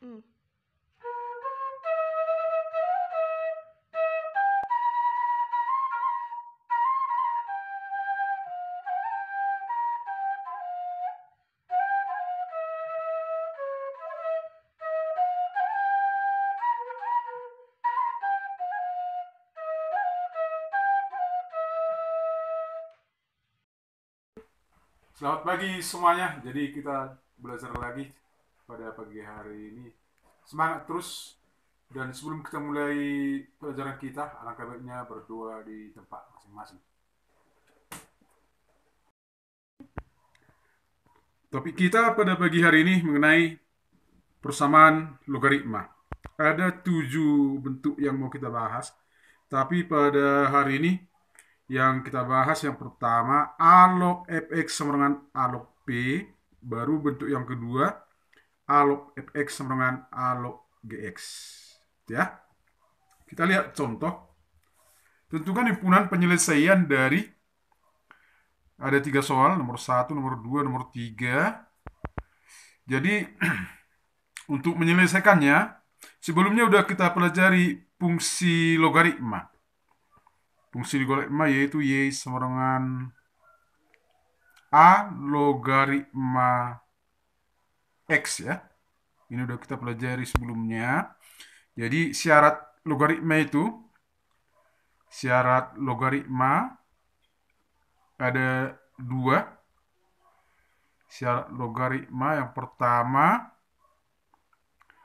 Hmm. Selamat pagi semuanya. Jadi kita belajar lagi pada pagi hari ini. Semangat terus. Dan sebelum kita mulai pelajaran kita, alangkah baiknya berdoa di tempat masing-masing. Topik kita pada pagi hari ini mengenai persamaan logaritma. Ada 7 bentuk yang mau kita bahas. Tapi pada hari ini yang kita bahas yang pertama A log fx sama dengan A log p. Baru bentuk yang kedua A log fx sama dengan A log gx. Ya, kita lihat contoh. Tentukan himpunan penyelesaian dari ada 3 soal, nomor 1, nomor 2, nomor 3. Jadi untuk menyelesaikannya, sebelumnya udah kita pelajari fungsi logaritma. Fungsi logaritma yaitu y sama dengan A logaritma X ya. Ini udah kita pelajari sebelumnya. Jadi syarat logaritma ada 2. Syarat logaritma yang pertama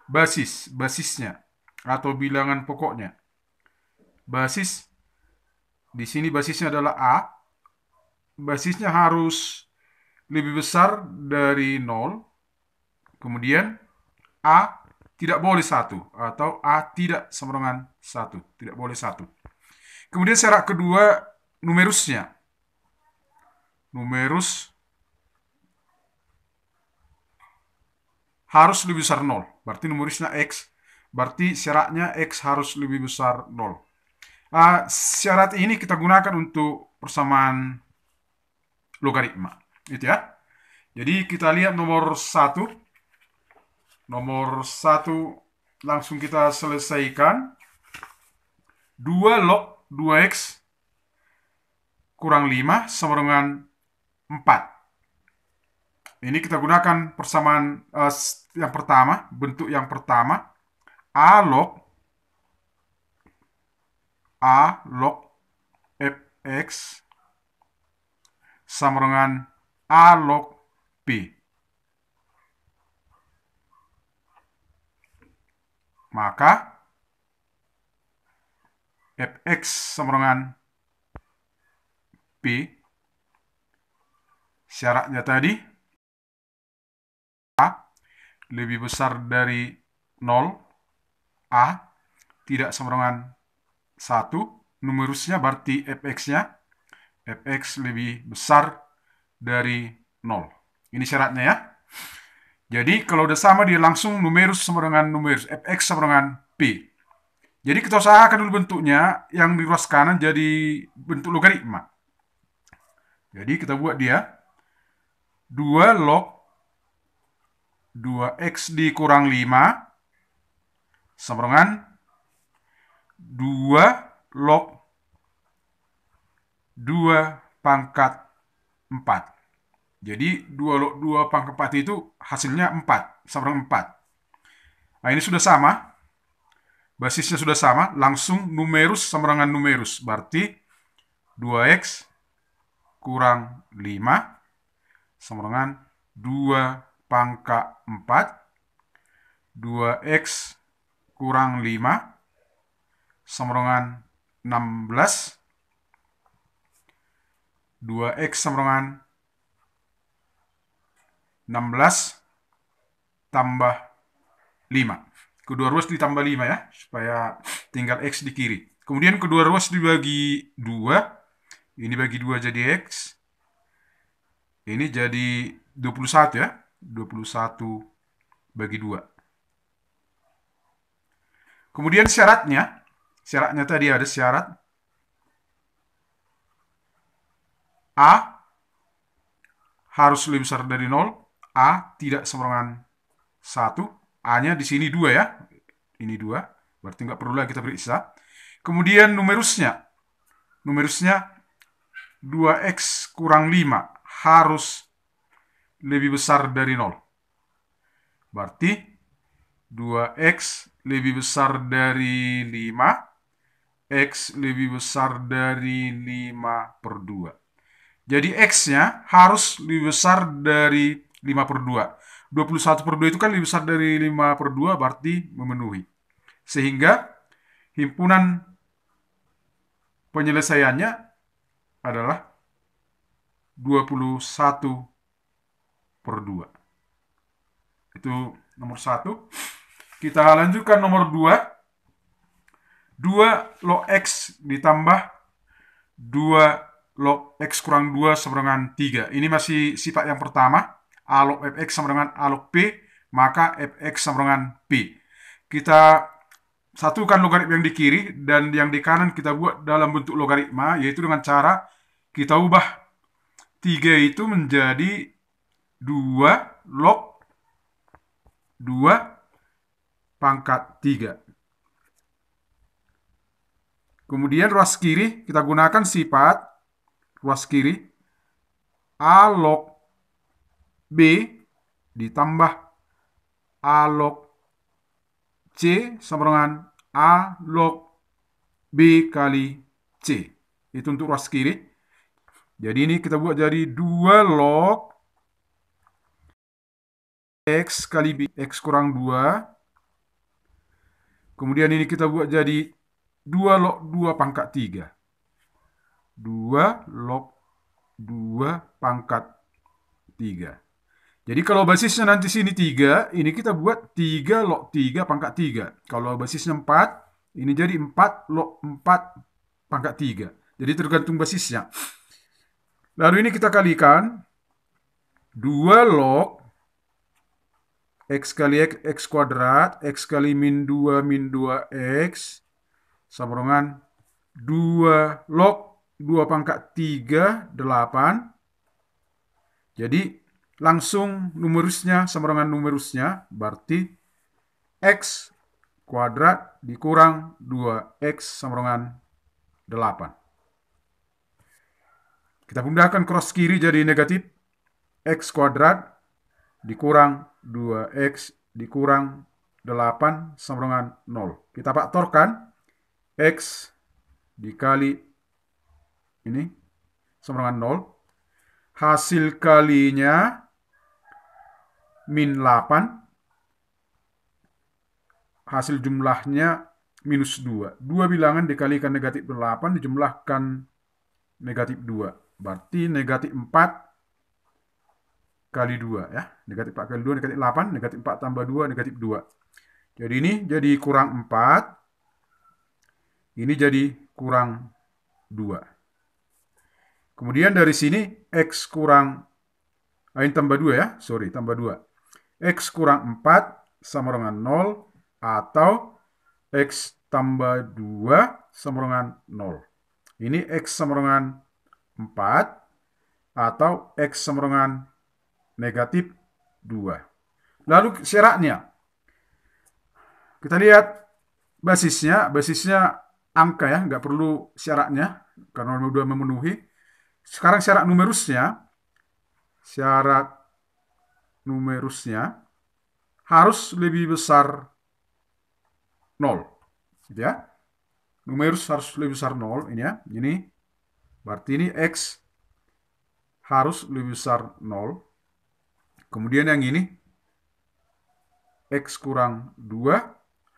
basisnya atau bilangan pokoknya. Basis di sini basisnya adalah A. Basisnya harus lebih besar dari 0. Kemudian A tidak boleh 1 atau A tidak sama dengan 1, tidak boleh 1. Kemudian syarat kedua numerusnya. Numerus harus lebih besar 0. Berarti numerusnya X. Berarti syaratnya X harus lebih besar 0. Syarat ini kita gunakan untuk persamaan logaritma. Itu ya. Jadi kita lihat nomor 1. Nomor 1 langsung kita selesaikan. 2 log 2x kurang 5 sama dengan 4. Ini kita gunakan persamaan yang pertama, bentuk yang pertama. A log fx sama dengan A log p. Maka fx sama dengan p. Syaratnya tadi A lebih besar dari 0. A tidak sama dengan 1. Numerusnya berarti fx-nya. Fx lebih besar dari 0. Ini syaratnya ya. Jadi kalau udah sama dia langsung numerus sama dengan numerus. Fx sama dengan p. Jadi kita usahakan dulu bentuknya yang di ruas kanan jadi bentuk logaritma. Jadi kita buat dia 2 log 2x dikurang 5 sama dengan 2 log 2 pangkat 4. Jadi 2 log 2 pangkat 4 itu hasilnya 4 sama dengan 4. Nah ini sudah sama. Basisnya sudah sama. Langsung numerus sama dengan numerus. Berarti 2x kurang 5 sama dengan 2 pangkat 4. 2x kurang 5 sama dengan 16. 2x sama dengan 16 tambah 5. Kedua ruas ditambah 5 ya, supaya tinggal x di kiri. Kemudian kedua ruas dibagi 2. Ini bagi 2 jadi x. Ini jadi 21 ya. 21 bagi 2. Kemudian syaratnya tadi ada syarat A harus lebih besar dari 0. A tidak sama dengan 1. A-nya di sini 2 ya. Ini 2, berarti nggak perlu lagi kita periksa. Kemudian numerusnya. Numerusnya 2x kurang 5 harus lebih besar dari 0. Berarti 2x lebih besar dari 5, x lebih besar dari 5 per 2. Jadi x-nya harus lebih besar dari 5 per 2. 21 per 2 itu kan lebih besar dari 5 per 2, berarti memenuhi. Sehingga himpunan penyelesaiannya adalah 21 per 2. Itu nomor 1. Kita lanjutkan nomor 2. 2 log X ditambah 2 log X kurang 2 sama dengan 3. Ini masih sifat yang pertama. A log Fx sama dengan A log P, maka Fx sama dengan P. Kita satukan logaritma yang di kiri dan yang di kanan kita buat dalam bentuk logaritma, yaitu dengan cara kita ubah 3 itu menjadi 2 log 2 pangkat 3. Kemudian ruas kiri kita gunakan sifat ruas kiri A log B ditambah A log C sama dengan A log B kali C. Itu untuk ruas kiri. Jadi ini kita buat jadi 2 log X kali B, X kurang 2. Kemudian ini kita buat jadi 2 log 2 pangkat 3. 2 log 2 pangkat 3. Jadi kalau basisnya nanti sini 3, ini kita buat 3 log 3 pangkat 3. Kalau basisnya 4, ini jadi 4 log 4 pangkat 3. Jadi tergantung basisnya. Lalu ini kita kalikan 2 log X kali X kuadrat, X kali min 2 sama dengan 2 log 2 pangkat 3, 8. Jadi langsung numerusnya sama dengan numerusnya, berarti X kuadrat dikurang 2X sama dengan 8. Kita pindahkan cross kiri jadi negatif. X kuadrat dikurang 2X dikurang 8 sama dengan 0. Kita faktorkan X dikali ini sama dengan 0. Hasil kalinya min 8. Hasil jumlahnya minus 2. 2 bilangan dikalikan negatif 8 dijumlahkan negatif 2. Berarti negatif 4 kali 2 ya. Negatif 4 kali 2 negatif 8, negatif 4 tambah 2 negatif 2. Jadi ini jadi kurang 4. Ini jadi kurang 2. Kemudian dari sini X kurang ini tambah 2 ya. Sorry, tambah 2. X kurang 4 sama dengan 0 atau X tambah 2 sama dengan 0. Ini X sama dengan 4 atau X sama dengan negatif 2. Lalu syaratnya. Kita lihat basisnya angka ya, nggak perlu syaratnya karena sudah memenuhi. Sekarang syarat numerusnya harus lebih besar 0. Gitu ya. Numerus harus lebih besar 0 ini ya. Ini berarti ini X harus lebih besar 0. Kemudian yang ini X kurang 2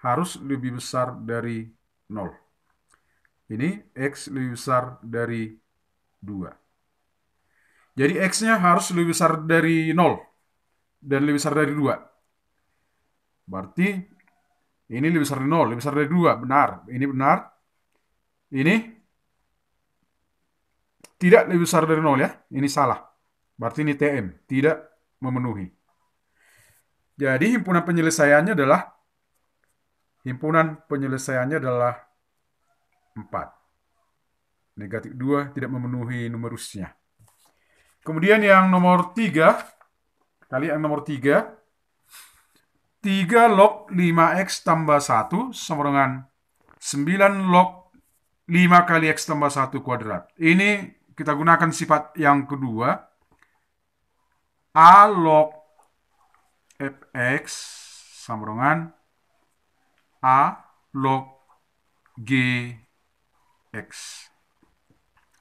harus lebih besar dari 0. Ini X lebih besar dari 2. Jadi X-nya harus lebih besar dari 0 dan lebih besar dari 2. Berarti ini lebih besar dari 0, lebih besar dari 2. Benar. Ini benar. Ini tidak lebih besar dari 0 ya. Ini salah. Berarti ini TM. Tidak memenuhi. Jadi himpunan penyelesaiannya adalah 4. Negatif 2 tidak memenuhi numerusnya. Kemudian yang nomor 3. Kali yang nomor 3. 3 log 5x tambah 1 sama dengan 9 log 5 kali x tambah 1 kuadrat. Ini kita gunakan sifat yang kedua. A log fx sama dengan A log gx.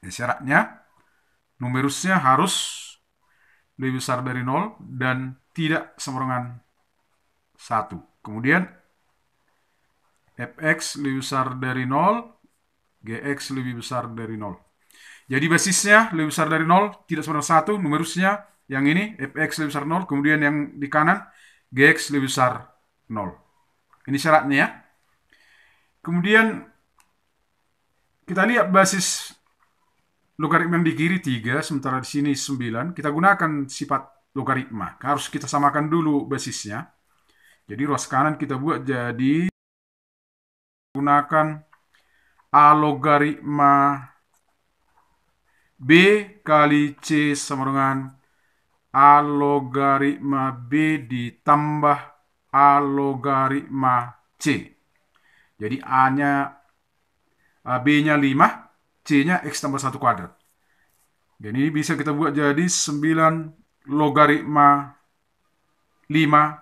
Syaratnya, numerusnya harus lebih besar dari 0 dan tidak sama dengan 1. Kemudian, fx lebih besar dari 0, gx lebih besar dari 0. Jadi basisnya lebih besar dari 0, tidak sama dengan 1, numerusnya yang ini, fx lebih besar 0, kemudian yang di kanan, gx lebih besar 0. Ini syaratnya ya. Kemudian, kita lihat basis logaritma yang di kiri 3, sementara di sini 9. Kita gunakan sifat logaritma. Harus kita samakan dulu basisnya. Jadi ruas kanan kita buat jadi gunakan A logaritma B kali C sama dengan A logaritma B ditambah A logaritma C. Jadi B-nya 5, C-nya X tambah 1 kuadrat. Dan ini bisa kita buat jadi 9 logaritma 5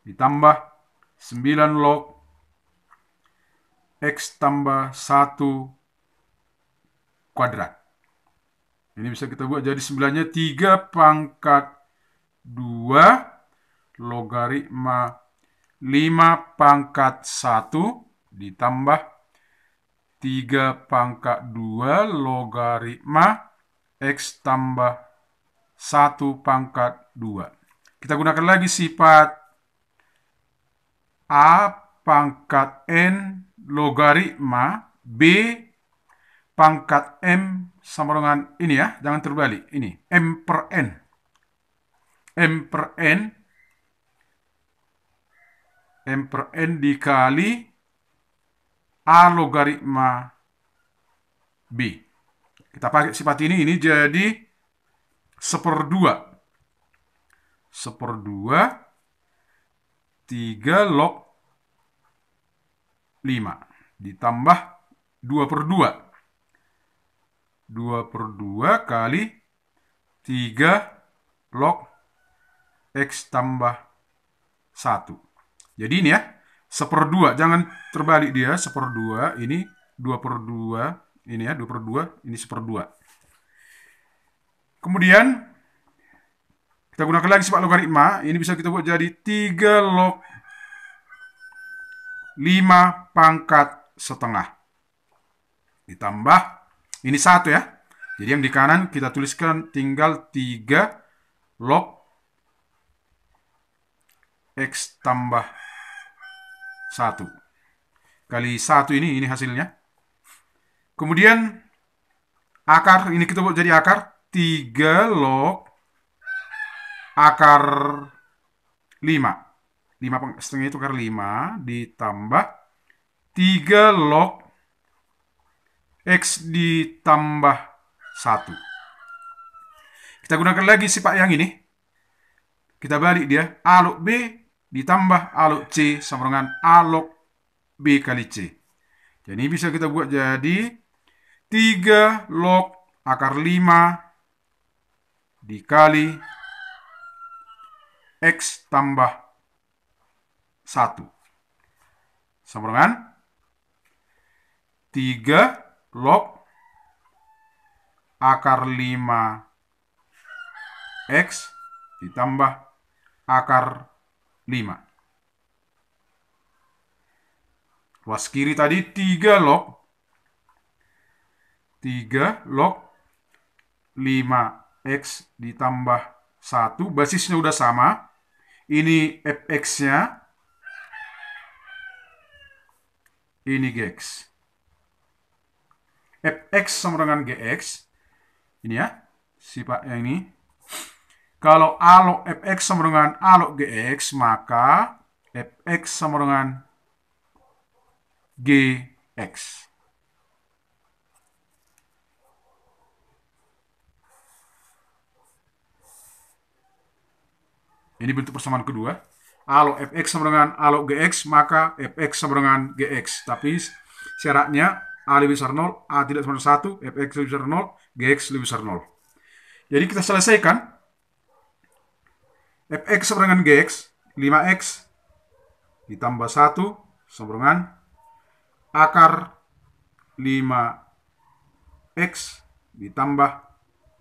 ditambah 9 log X tambah 1 kuadrat. Ini bisa kita buat jadi 9-nya 3 pangkat 2 logaritma 5 pangkat 1 ditambah 3 pangkat 2 logaritma X tambah 1 pangkat 2. Kita gunakan lagi sifat A pangkat N logaritma B pangkat M sama dengan ini ya, jangan terbalik. Ini M per N. M per N dikali A logaritma B. Kita pakai sifat ini jadi 1/2. 1/2 3 log 5 ditambah 2/2. 2/2 kali 3 log X tambah 1. Jadi ini ya, 1/2. Jangan terbalik dia, 1/2. Ini 2/2. Ini ya, 2/2. Ini 1/2. Kemudian, kita gunakan lagi sifat logaritma. Ini bisa kita buat jadi 3 log 5 pangkat setengah. Ditambah, ini 1 ya. Jadi yang di kanan kita tuliskan tinggal 3 log X tambah 1. Kali 1 ini hasilnya. Kemudian, akar, ini kita buat jadi akar. 3 log akar 5. 5,5 itu akar 5 ditambah 3 log X ditambah 1. Kita gunakan lagi sifat yang ini. Kita balik dia. A log B ditambah A log C sama dengan A log B kali C. Jadi bisa kita buat jadi 3 log akar 5 dikali X tambah 1. Sama dengan 3 log akar 5 X ditambah akar 5. Ruas kiri tadi 3 log 5x ditambah 1. Basisnya udah sama. Ini fx-nya. Ini gx. Fx sama dengan gx. Ini ya, sifatnya ini. Kalau A log fx sama dengan A log gx, maka fx sama dengan gx. Ini bentuk persamaan kedua. alog fx sama dengan alog gx, maka fx sama dengan gx. Tapi syaratnya a lebih besar 0, a tidak sama dengan 1, fx lebih besar 0, gx lebih besar 0. Jadi kita selesaikan. Fx sama dengan gx, 5x ditambah 1 sama dengan akar 5x ditambah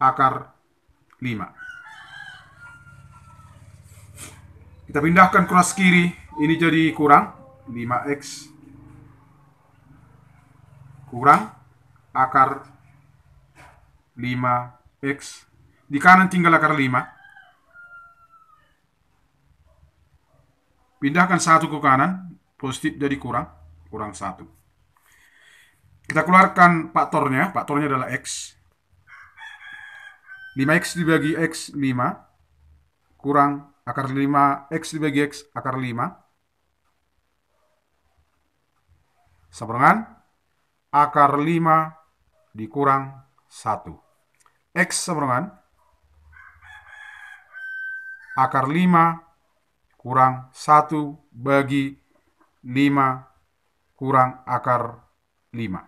akar 5. Kita pindahkan kelas kiri, ini jadi kurang 5x kurang akar 5x. Di kanan tinggal akar 5. Pindahkan 1 ke kanan, positif jadi kurang 1. Kita keluarkan faktornya adalah x. 5x dibagi x 5 kurang akar 5x dibagi x akar 5 sama dengan akar 5 dikurang 1. X sama dengan akar 5 kurang 1 bagi 5 kurang akar 5.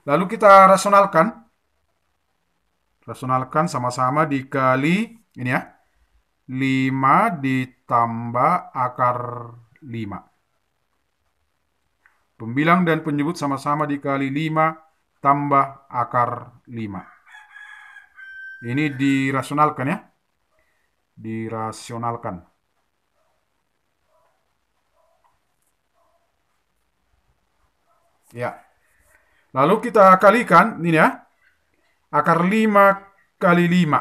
Lalu kita rasionalkan. Rasionalkan sama-sama dikali ini ya. 5 ditambah akar 5. Pembilang dan penyebut sama-sama dikali 5 tambah akar 5. Ini dirasionalkan ya. Dirasionalkan. Ya. Lalu kita kalikan ini ya. Akar 5 kali 5.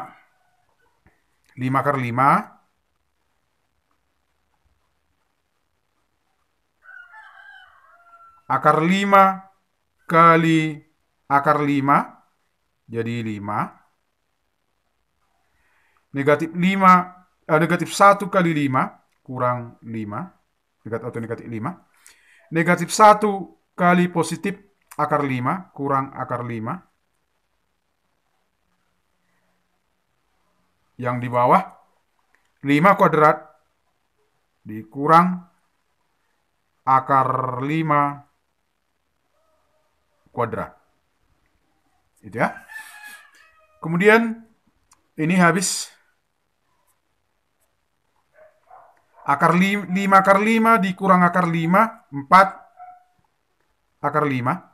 5 akar 5. Akar 5 kali akar 5 jadi 5. Negatif 1 kali 5 kurang 5. Negatif 5. Negatif 1 kali positif akar 5 kurang akar 5. Yang di bawah 5 kuadrat dikurang akar 5 kuadrat. Itu ya. Kemudian ini habis. Akar 5 akar 5 dikurang akar 5, 4 akar 5.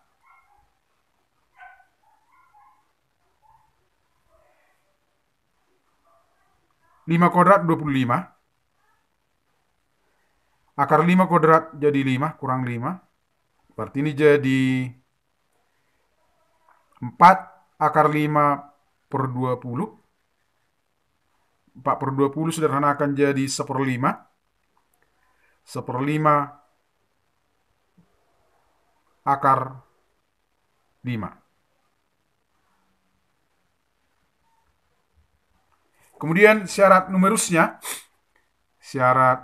5 kuadrat 25. Akar 5 kuadrat jadi 5 kurang 5. Berarti ini jadi 4 akar 5 per 20. 4 per 20 sederhanakan jadi 1/5. 1/5 akar 5. Kemudian syarat numerusnya. Syarat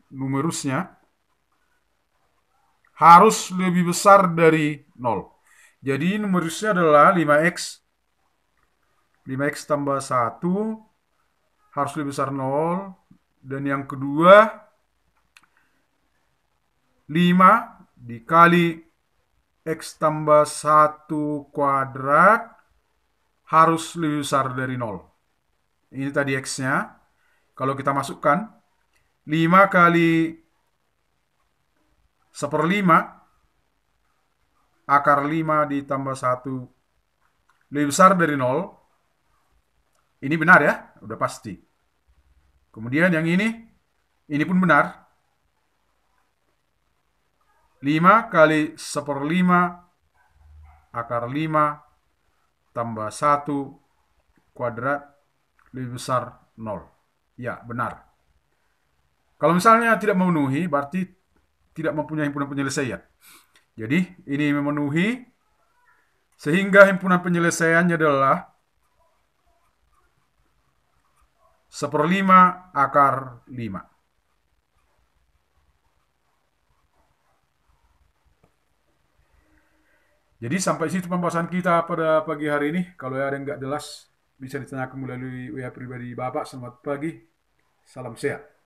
numerusnya harus lebih besar dari 0. Jadi numerusnya adalah 5x. 5x tambah 1 harus lebih besar 0. Dan yang kedua 5 dikali x tambah 1 kuadrat harus lebih besar dari 0. Ini tadi x-nya. Kalau kita masukkan 5 kali 1/5 akar 5 ditambah 1 lebih besar dari 0. Ini benar ya, udah pasti. Kemudian yang ini pun benar. 5 kali 1/5 akar 5 tambah 1 kuadrat lebih besar 0. Ya, benar. Kalau misalnya tidak memenuhi, berarti tidak mempunyai himpunan penyelesaian. Jadi, ini memenuhi, sehingga himpunan penyelesaiannya adalah 1/5 akar 5. Jadi sampai situ pembahasan kita pada pagi hari ini. Kalau ada yang nggak jelas, bisa ditanyakan melalui WA pribadi Bapak. Selamat pagi, salam sehat.